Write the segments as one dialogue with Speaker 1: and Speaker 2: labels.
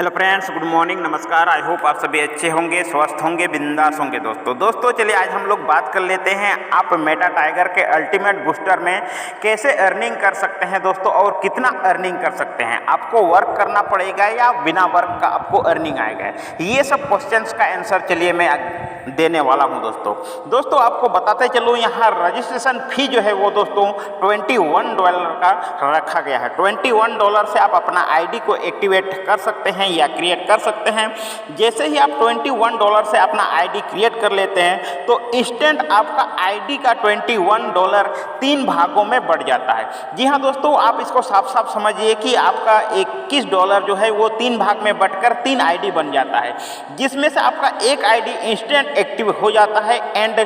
Speaker 1: Hello friends, good morning, नमस्कार। I hope आप सभी अच्छे होंगे, स्वस्थ होंगे, बिंदास होंगे। दोस्तों चलिए आज हम लोग बात कर लेते हैं आप मेटा टाइगर के अल्टीमेट बूस्टर में कैसे अर्निंग कर सकते हैं दोस्तों, और कितना अर्निंग कर सकते हैं। आपको वर्क करना पड़ेगा या बिना वर्क का आपको अर्निंग आएगा, ये सब क्वेश्चंस का आंसर चलिए मैं देने वाला हूं। दोस्तों आपको बताते चलूँ, यहाँ रजिस्ट्रेशन फी जो है वो दोस्तों $21 का रखा गया है। $21 से आप अपना आईडी को एक्टिवेट कर सकते हैं या क्रिएट कर सकते हैं। जैसे ही आप $21 से अपना आईडी क्रिएट कर लेते हैं तो इंस्टेंट आपका आईडी का $21 तीन भागों में बढ़ जाता है। जी हाँ दोस्तों, आप इसको साफ साफ समझिए कि आपका $21 जो है वो तीन भाग में बंटकर 3 आईडी बन जाता है, जिसमें से आपका एक आईडी इंस्टेंट एक्टिव हो जाता है एंड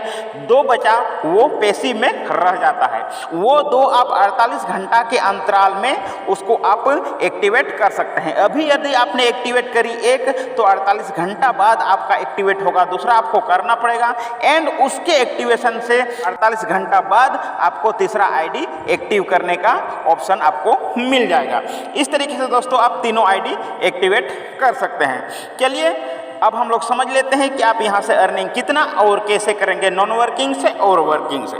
Speaker 1: 2 बचा वो पैसिव में रह जाता है। वो 2 आप 48 घंटा के अंतराल में उसको आप एक्टिवेट कर सकते हैं। अभी यदि आपने एक्टिवेट करी एक तो 48 घंटा बाद आपका एक्टिवेट होगा दूसरा, आपको करना पड़ेगा एंड उसके एक्टिवेशन से 48 घंटा बाद आपको तीसरा आईडी एक्टिव करने का ऑप्शन आपको मिल जाएगा। इस तरीके से दोस्तों आप तीनों आईडी एक्टिवेट कर सकते हैं। चलिए अब हम लोग समझ लेते हैं कि आप यहाँ से अर्निंग कितना और कैसे करेंगे, नॉन वर्किंग से और वर्किंग से।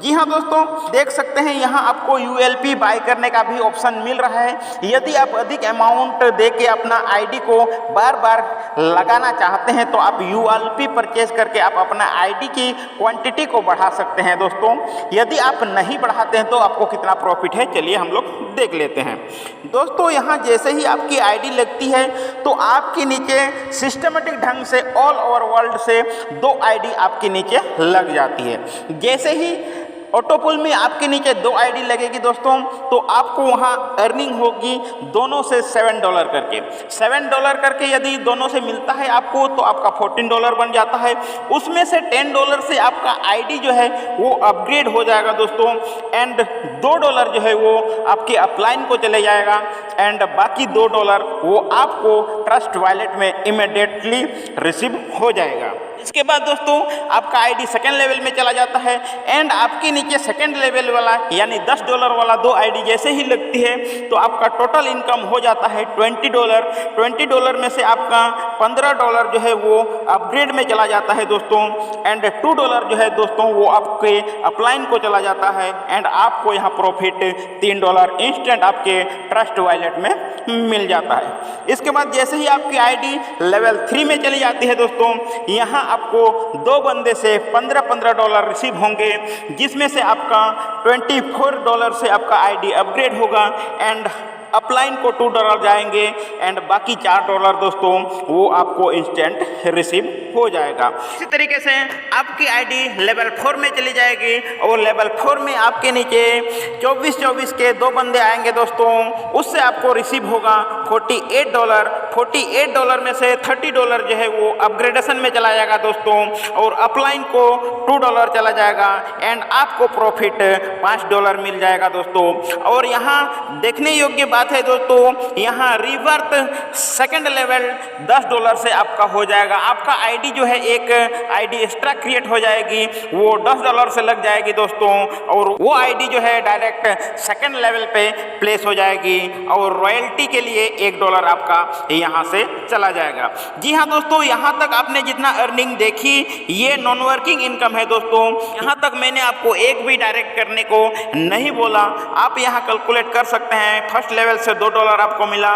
Speaker 1: जी हाँ दोस्तों, देख सकते हैं यहाँ आपको यूएलपी बाय करने का भी ऑप्शन मिल रहा है। यदि आप अधिक अमाउंट दे के अपना आईडी को बार बार लगाना चाहते हैं तो आप यूएलपी परचेज करके आप अपना आईडी की क्वांटिटी को बढ़ा सकते हैं। दोस्तों यदि आप नहीं बढ़ाते हैं तो आपको कितना प्रॉफिट है, चलिए हम लोग देख लेते हैं। दोस्तों यहाँ जैसे ही आपकी आईडी लगती है तो आपके नीचे सिस्टमेटिक ढंग से ऑल ओवर वर्ल्ड से 2 आईडी आपके नीचे लग जाती है। जैसे ही ऑटोपुल में आपके नीचे 2 आईडी लगेगी दोस्तों तो आपको वहाँ अर्निंग होगी दोनों से $7 करके। $7 करके यदि दोनों से मिलता है आपको तो आपका $14 बन जाता है। उसमें से $10 से आपका आईडी जो है वो अपग्रेड हो जाएगा दोस्तों एंड $2 जो है वो आपके अपलाइन को चले जाएगा एंड बाकी $2 वो आपको ट्रस्ट वॉलेट में इमीडिएटली रिसीव हो जाएगा। इसके बाद दोस्तों आपका आईडी सेकेंड लेवल में चला जाता है एंड आपके नीचे सेकेंड लेवल वाला यानी $10 वाला 2 आईडी जैसे ही लगती है तो आपका टोटल इनकम हो जाता है $20। $20 में से आपका $15 जो है वो अपग्रेड में चला जाता है दोस्तों एंड $2 जो है दोस्तों वो आपके अपलाइन को चला जाता है एंड आपको यहाँ प्रॉफिट $3 इंस्टेंट आपके ट्रस्ट वॉलेट में मिल जाता है। इसके बाद जैसे ही आपकी आईडी लेवल 3 में चली जाती है दोस्तों, यहाँ आपको 2 बंदे से $15 रिसीव होंगे, जिसमें से आपका $24 से आपका आईडी अपग्रेड होगा एंड अपलाइन को $2 जाएंगे एंड बाकी $4 दोस्तों वो आपको इंस्टेंट रिसीव हो जाएगा। इसी तरीके से आपकी आईडी लेवल 4 में चली जाएगी और लेवल 4 में आपके नीचे 24 के 2 बंदे आएंगे दोस्तों, उससे आपको रिसीव होगा $48। $48 में से $30 जो है वो अपग्रेडेशन में चला जाएगा दोस्तों और अपलाइन को $2 चला जाएगा एंड आपको प्रॉफिट $5 मिल जाएगा दोस्तों। और यहाँ देखने योग्य बात है दोस्तों, यहाँ रिवर्थ सेकंड लेवल $10 से आपका हो जाएगा। आपका आईडी जो है एक आईडी एक्स्ट्रा क्रिएट हो जाएगी, वो $10 से लग जाएगी दोस्तों और वो आईडी जो है डायरेक्ट सेकंड लेवल पे प्लेस हो जाएगी और रॉयल्टी के लिए $1 आपका यहाँ से चला जाएगा। जी हाँ दोस्तों, यहाँ तक आपने जितना अर्निंग देखी ये नॉन वर्किंग इनकम है दोस्तों। यहाँ तक मैंने आपको एक भी डायरेक्ट करने को नहीं बोला, आप यहाँ कैलकुलेट कर सकते हैं। फर्स्ट लेवल से $2 आपको मिला,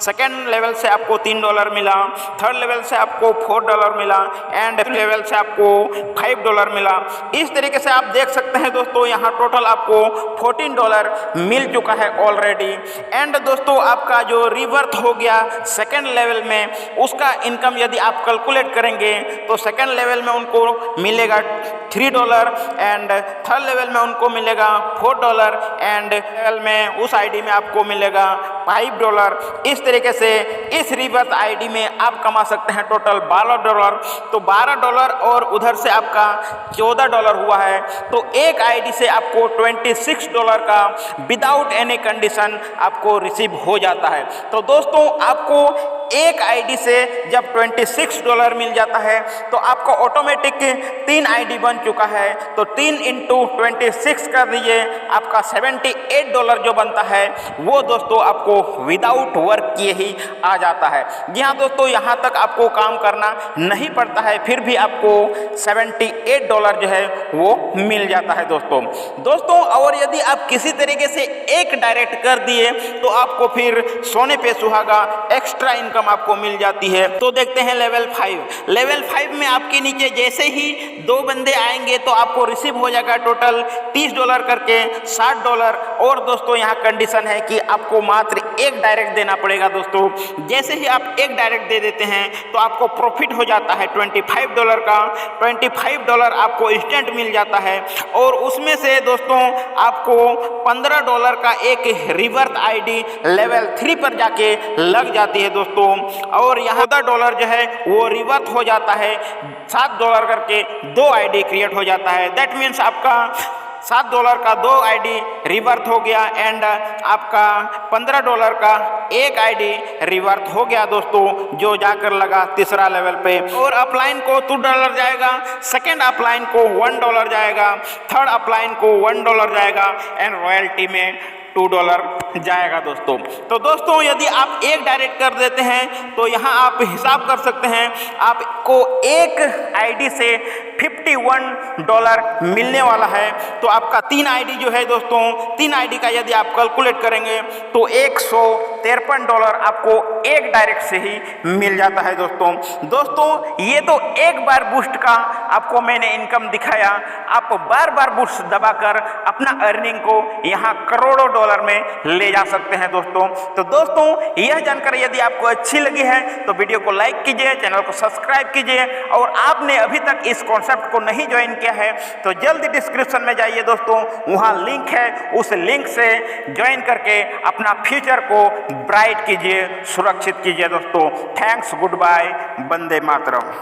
Speaker 1: सेकेंड लेवल से आपको $3 मिला, थर्ड लेवल से आपको $4 मिला एंड लेवल से आपको $5 मिला। इस तरीके से आप देख सकते हैं दोस्तों, यहाँ टोटल आपको $14 मिल चुका है ऑलरेडी एंड दोस्तों आपका जो रिवर्थ हो गया सेकेंड लेवल में उसका इनकम यदि आप कैलकुलेट करेंगे तो सेकेंड लेवल में उनको मिलेगा $3 एंड थर्ड लेवल में उनको मिलेगा $4 एंड लेवल में उस आईडी में आपको मिलेगा $5। इस तरीके से इस रिवर्स आईडी में आप कमा सकते हैं टोटल $12। तो $12 और उधर से आपका $14 हुआ है, तो एक आईडी से आपको $26 का विदाउट एनी कंडीशन आपको रिसीव हो जाता है। तो दोस्तों आपको एक आईडी से जब $26 मिल जाता है तो आपको ऑटोमेटिक 3 आईडी बन चुका है। तो 3 × 26 कर दीजिए, आपका $78 जो बनता है वो दोस्तों आपको विदाउट वर्क किए ही आ जाता है। जी हाँ दोस्तों, यहाँ तक आपको काम करना नहीं पड़ता है, फिर भी आपको $78 जो है वो मिल जाता है दोस्तों। और यदि आप किसी तरीके से एक डायरेक्ट कर दिए तो आपको फिर सोने पे सुहागा एक्स्ट्रा इनकम आपको मिल जाती है। तो देखते हैं लेवल 5। लेवल 5 में आपके नीचे जैसे ही 2 बंदे आएंगे तो आपको रिसीव हो जाएगा टोटल $30 करके $60। और दोस्तों यहाँ कंडीशन है कि आपको मात्र एक डायरेक्ट देना पड़ेगा दोस्तों। जैसे ही आप एक डायरेक्ट दे देते हैं तो आपको प्रॉफिट हो जाता है $25 का। $25 आपको इंस्टेंट मिल जाता है और उसमें से दोस्तों आपको $15 का एक रिवर्स आईडी लेवल 3 पर जाके लग जाती है दोस्तों। और यहाँ $14 जो है वो रिवर्स हो जाता है, $7 करके 2 आईडी क्रिएट हो जाता है। दैट मीन्स आपका $7 का 2 आईडी रिवर्थ हो गया एंड आपका $15 का एक आईडी रिवर्थ हो गया दोस्तों, जो जाकर लगा तीसरा लेवल पे। और अपलाइन को $2 जाएगा, सेकेंड अपलाइन को $1 जाएगा, थर्ड अपलाइन को $1 जाएगा एंड रॉयल्टी में $2 जाएगा दोस्तों। तो दोस्तों यदि आप एक डायरेक्ट कर देते हैं तो यहाँ आप हिसाब कर सकते हैं, आपको एक आईडी से $51 मिलने वाला है। तो आपका 3 आईडी जो है दोस्तों, 3 आईडी का यदि आप कैलकुलेट करेंगे तो $153 आपको एक डायरेक्ट से ही मिल जाता है दोस्तों ये तो एक बार बूस्ट का आपको मैंने इनकम दिखाया। आप बार बार बूस्ट दबाकर अपना अर्निंग को यहाँ करोड़ों डॉलर में ले जा सकते हैं दोस्तों। तो दोस्तों यह जानकारी यदि आपको अच्छी लगी है तो वीडियो को लाइक कीजिए, चैनल को सब्सक्राइब कीजिए। और आपने अभी तक इस कॉन्सेप्ट को नहीं ज्वाइन किया है तो जल्दी डिस्क्रिप्शन में जाइए दोस्तों, वहाँ लिंक है, उस लिंक से ज्वाइन करके अपना फ्यूचर को ब्राइट कीजिए, सुरक्षित कीजिए दोस्तों। Thanks, good bye, Vande Mataram.